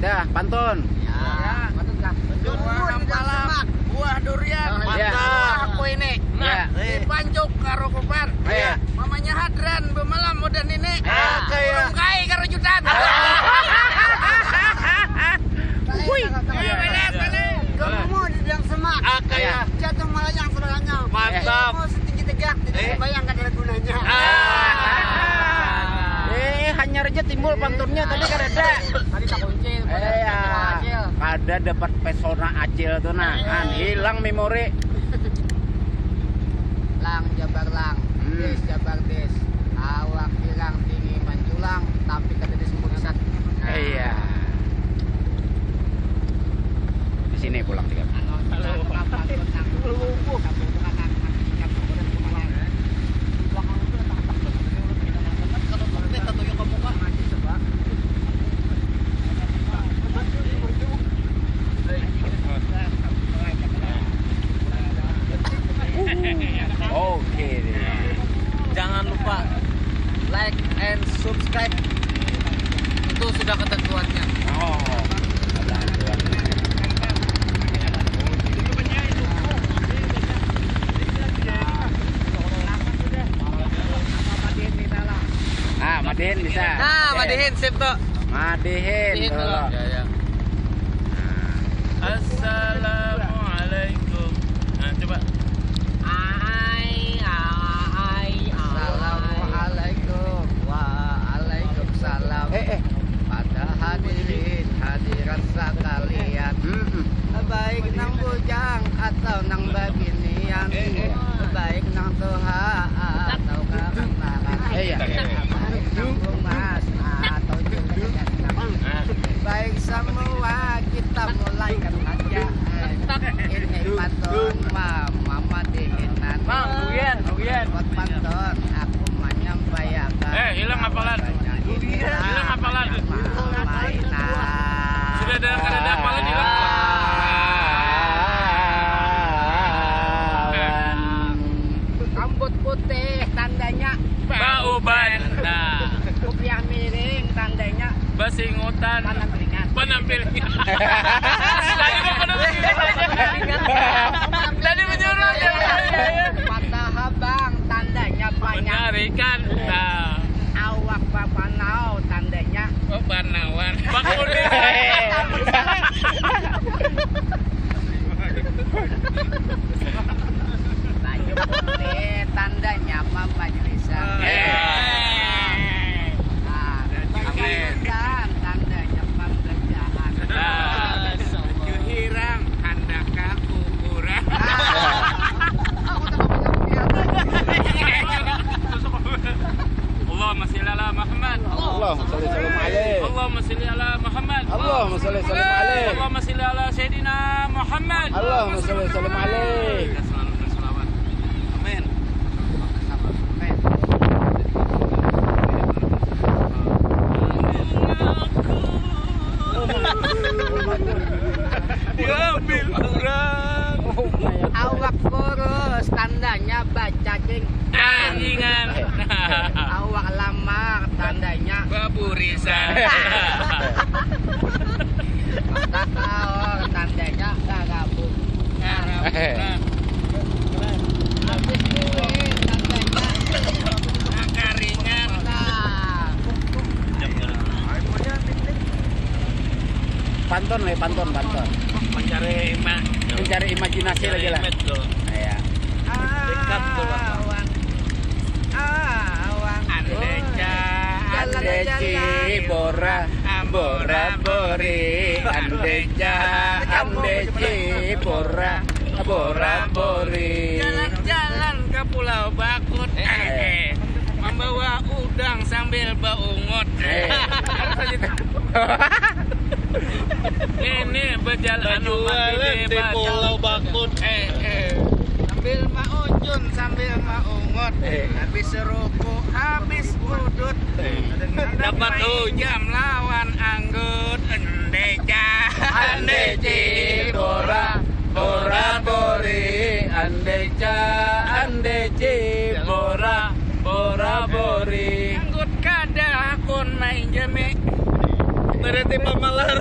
Dah, pantun. Ya, pantun dah. Buah durian. Mantap. Aku ini. Iya. Dipanjuk karo kupan. Iya. Mamanya hadran bemalam muda ini. Kayak. Burung kai karo jutan. Wih. Bener. Kamu di dalam semak. Kayak. Jatuh malah yang sebelahnya. Mantap. Kamu setinggi tegak, tidak bayangkan ada gunanya. Hanya aja timbul pantunnya tadi kan ada. Tadi tak kunci. Ada dapat pesona acil tuh nah, kan hilang memori. Lang jabar lang, des jabar des. Awak hilang tinggi menjulang, tapi kata des pusat. Iya. Di sini pulang tiga. Oke. Jangan lupa like and subscribe. Itu sudah ketentuannya. Oh. Madihin bisa. Nah, madihin sip tuh. Madihin tuh. Ya. Assalamualaikum. Nah, coba. Assalamualaikum. Waalaikumsalam. Pada hadirin hadirat sekalian. Baik nang bujang atau nang babinian. Baik nang Tuhan atau karangan. Mas atau juga baik semua kita mulai kan aja. Ini pantun mama dihinan. Rugian. Buat pantun aku menyampaikan. Hilang hafalan. Hilang hafalan. Sudah ada hafalan hilang. Rambut putih tandanya Bau banda. kopiah miring tandanya Basingutan. Penampilan. Tadi mau penampilan. Tadi menyuruh aja. patah habang tandanya banyak. Mencarikan. Awak bapanau tandanya Banawan. Bakuni. baju putih tandanya majlisan. Kehidupan tandanya pekerjaan. Kehirang hendak kuburan. Allahumma sholli ala Muhammad. Allahumma sholli alaihi. Allahumma sholli ala Muhammad. Allahumma sholli alaihi. Allahumma sholli ala Sayyidina Muhammad. Allahumma sholli alaihi. Amin. Diambil orang. Awak kurus tandanya bacacing. Anjingan. Awak lama tandanya Baburisan. mata kaor tandanya gagabung. Habis duit tandanya Karingan. Pantun. Mencari imajinasi lagi lah. Iya. Awang Andeci bora bori Andeci bora bori. Jalan-jalan ke Pulau Bakut. Membawa udang sambil baungut. Ini berjalan di Pulau Bakut. Sambil maujun sambil maungut. Habis serupuk habis udut. Dapat ujam lawan anggut. Andeci bora bori Andeci bora bori. Anggut kada kun main jeme. Berarti pamalar.